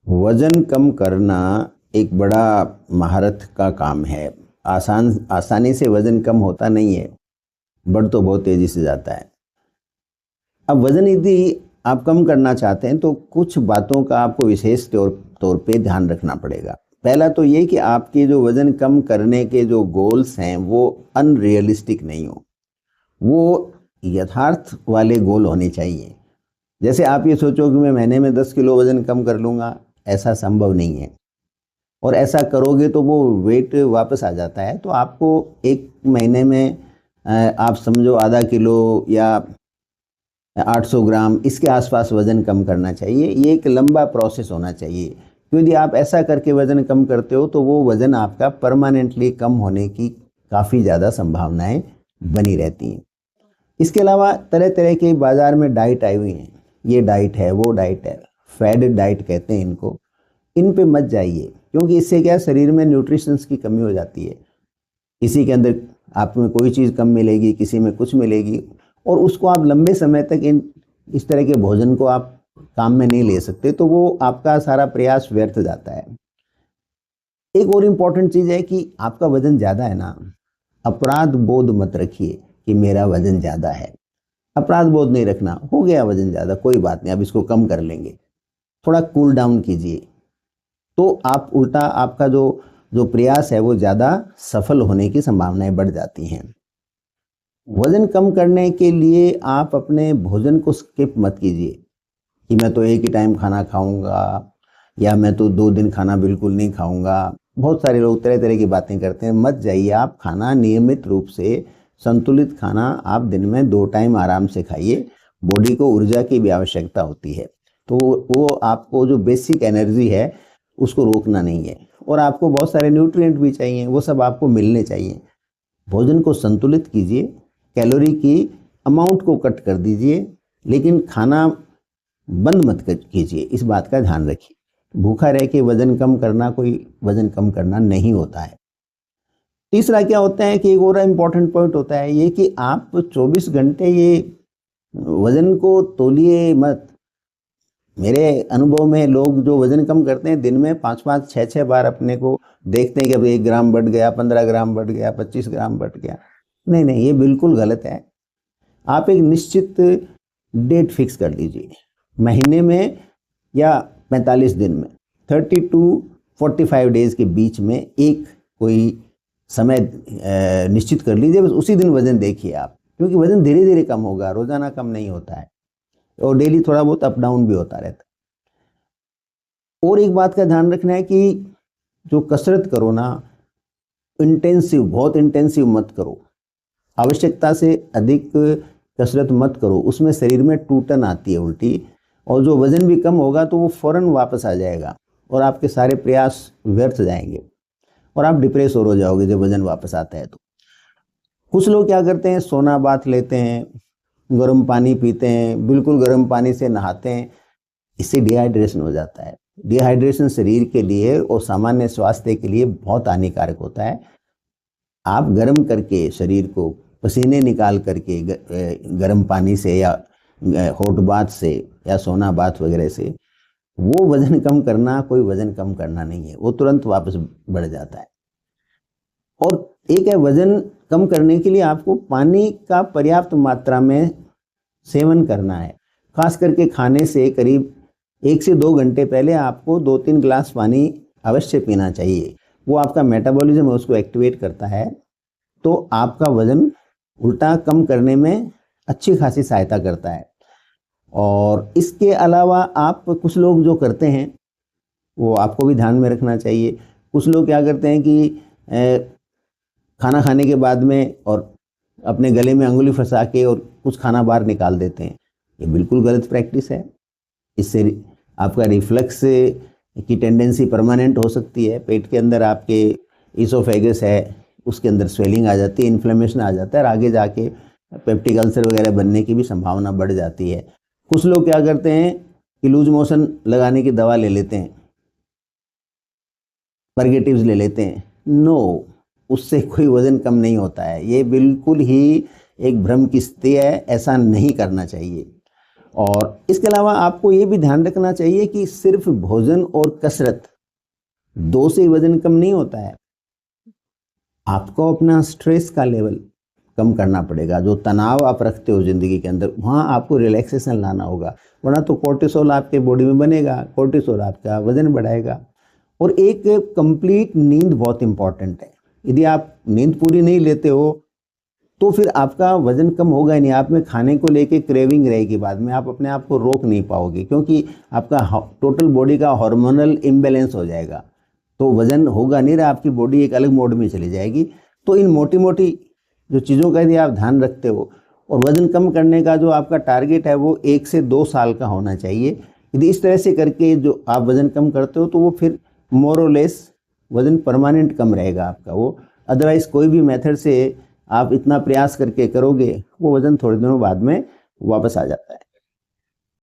वज़न कम करना एक बड़ा महारत का काम है। आसानी से वज़न कम होता नहीं है, बढ़ तो बहुत तेज़ी से जाता है। अब वज़न यदि आप कम करना चाहते हैं तो कुछ बातों का आपको विशेष तौर पे ध्यान रखना पड़ेगा। पहला तो ये कि आपके जो वज़न कम करने के जो गोल्स हैं वो अनरियलिस्टिक नहीं हो, वो यथार्थ वाले गोल होने चाहिए। जैसे आप ये सोचो कि मैं महीने में 10 किलो वज़न कम कर लूँगा, ऐसा संभव नहीं है। और ऐसा करोगे तो वो वेट वापस आ जाता है। तो आपको एक महीने में आप समझो आधा किलो या 800 ग्राम इसके आसपास वज़न कम करना चाहिए। ये एक लंबा प्रोसेस होना चाहिए, क्योंकि आप ऐसा करके वज़न कम करते हो तो वो वज़न आपका परमानेंटली कम होने की काफ़ी ज़्यादा संभावनाएं बनी रहती हैं। इसके अलावा तरह तरह के बाज़ार में डाइट आई हुई हैं, ये डाइट है, वो डाइट है, फैड डाइट कहते हैं इनको। इन पे मत जाइए, क्योंकि इससे क्या शरीर में न्यूट्रिशंस की कमी हो जाती है। किसी के अंदर आप में कोई चीज़ कम मिलेगी, किसी में कुछ मिलेगी, और उसको आप लंबे समय तक इस तरह के भोजन को आप काम में नहीं ले सकते, तो वो आपका सारा प्रयास व्यर्थ जाता है। एक और इम्पॉर्टेंट चीज़ है कि आपका वज़न ज़्यादा है ना, अपराध बोध मत रखिए कि मेरा वज़न ज़्यादा है। अपराध बोध नहीं रखना, हो गया वज़न ज़्यादा, कोई बात नहीं, अब इसको कम कर लेंगे। थोड़ा कूल डाउन कीजिए, तो आप उल्टा आपका जो प्रयास है वो ज़्यादा सफल होने की संभावनाएं बढ़ जाती हैं। वज़न कम करने के लिए आप अपने भोजन को स्किप मत कीजिए कि मैं तो एक ही टाइम खाना खाऊंगा या मैं तो 2 दिन खाना बिल्कुल नहीं खाऊंगा। बहुत सारे लोग तरह तरह की बातें करते हैं। मत जाइए, आप खाना नियमित रूप से संतुलित खाना आप दिन में 2 टाइम आराम से खाइए। बॉडी को ऊर्जा की भी आवश्यकता होती है, तो वो आपको जो बेसिक एनर्जी है उसको रोकना नहीं है। और आपको बहुत सारे न्यूट्रिएंट भी चाहिए, वो सब आपको मिलने चाहिए। भोजन को संतुलित कीजिए, कैलोरी की अमाउंट को कट कर दीजिए, लेकिन खाना बंद मत कीजिए, इस बात का ध्यान रखिए। भूखा रह के वज़न कम करना कोई वज़न कम करना नहीं होता है। तीसरा क्या होता है कि एक और इम्पॉर्टेंट पॉइंट होता है ये कि आप 24 घंटे ये वज़न को तौलिए मत। मेरे अनुभव में लोग जो वज़न कम करते हैं दिन में 5-5, 6-6 बार अपने को देखते हैं कि अब 1 ग्राम बढ़ गया, 15 ग्राम बढ़ गया, 25 ग्राम बढ़ गया। नहीं नहीं, ये बिल्कुल गलत है। आप एक निश्चित डेट फिक्स कर लीजिए, महीने में या 45 दिन में, 30 टू 45 डेज के बीच में एक कोई समय निश्चित कर लीजिए। बस उसी दिन वज़न देखिए आप, क्योंकि वज़न धीरे धीरे कम होगा, रोज़ाना कम नहीं होता है, और डेली थोड़ा बहुत अप डाउन भी होता रहता है। और एक बात का ध्यान रखना है कि जो कसरत करो ना, बहुत इंटेंसिव मत करो। आवश्यकता से अधिक कसरत मत करो, उसमें शरीर में टूटन आती है उल्टी, और जो वज़न भी कम होगा तो वो फ़ौरन वापस आ जाएगा और आपके सारे प्रयास व्यर्थ जाएंगे और आप डिप्रेस हो जाओगे जब वज़न वापस आता है। तो कुछ लोग क्या करते हैं, सोना बाथ लेते हैं, गर्म पानी पीते हैं, बिल्कुल गर्म पानी से नहाते हैं, इससे डिहाइड्रेशन हो जाता है। डिहाइड्रेशन शरीर के लिए और सामान्य स्वास्थ्य के लिए बहुत हानिकारक होता है। आप गर्म करके शरीर को पसीने निकाल करके गर्म पानी से या हॉट बाथ से या सोना बाथ वगैरह से वो वज़न कम करना कोई वज़न कम करना नहीं है, वो तुरंत वापस बढ़ जाता है। और एक है, वज़न कम करने के लिए आपको पानी का पर्याप्त मात्रा में सेवन करना है। खास करके खाने से करीब 1 से 2 घंटे पहले आपको 2-3 गिलास पानी अवश्य पीना चाहिए। वो आपका मेटाबॉलिज्म है उसको एक्टिवेट करता है, तो आपका वज़न उल्टा कम करने में अच्छी खासी सहायता करता है। और इसके अलावा आप कुछ लोग जो करते हैं वो आपको भी ध्यान में रखना चाहिए। कुछ लोग क्या करते हैं कि खाना खाने के बाद में और अपने गले में अंगुली फंसा के और कुछ खाना बाहर निकाल देते हैं, ये बिल्कुल गलत प्रैक्टिस है। इससे आपका रिफ्लक्स की टेंडेंसी परमानेंट हो सकती है। पेट के अंदर आपके ईसोफेगस है, उसके अंदर स्वेलिंग आ जाती है, इन्फ्लेमेशन आ जाता है, और आगे जाके पेप्टिक अल्सर वगैरह बनने की भी संभावना बढ़ जाती है। कुछ लोग क्या करते हैं कि लूज मोशन लगाने की दवा ले लेते हैं, परगेटिव्स ले लेते हैं। नो, उससे कोई वज़न कम नहीं होता है। ये बिल्कुल ही एक भ्रम की स्थिति है, ऐसा नहीं करना चाहिए। और इसके अलावा आपको ये भी ध्यान रखना चाहिए कि सिर्फ भोजन और कसरत दो से ही वजन कम नहीं होता है। आपको अपना स्ट्रेस का लेवल कम करना पड़ेगा। जो तनाव आप रखते हो ज़िंदगी के अंदर, वहाँ आपको रिलैक्सेशन लाना होगा, वरना तो कोर्टिसोल आपके बॉडी में बनेगा, कोर्टिसोल आपका वजन बढ़ाएगा। और एक कंप्लीट नींद बहुत इंपॉर्टेंट है। यदि आप नींद पूरी नहीं लेते हो तो फिर आपका वजन कम होगा ही नहीं। आप में खाने को लेके क्रेविंग रहेगी, बाद में आप अपने आप को रोक नहीं पाओगे, क्योंकि आपका टोटल बॉडी का हार्मोनल इम्बैलेंस हो जाएगा, तो वजन होगा नहीं रहा, आपकी बॉडी एक अलग मोड में चली जाएगी। तो इन मोटी मोटी जो चीज़ों का यदि आप ध्यान रखते हो, और वज़न कम करने का जो आपका टारगेट है वो 1 से 2 साल का होना चाहिए। यदि इस तरह से करके जो आप वज़न कम करते हो तो वो फिर मोर और लेस वज़न परमानेंट कम रहेगा आपका वो। अदरवाइज़ कोई भी मेथड से आप इतना प्रयास करके करोगे, वो वज़न थोड़े दिनों बाद में वापस आ जाता है।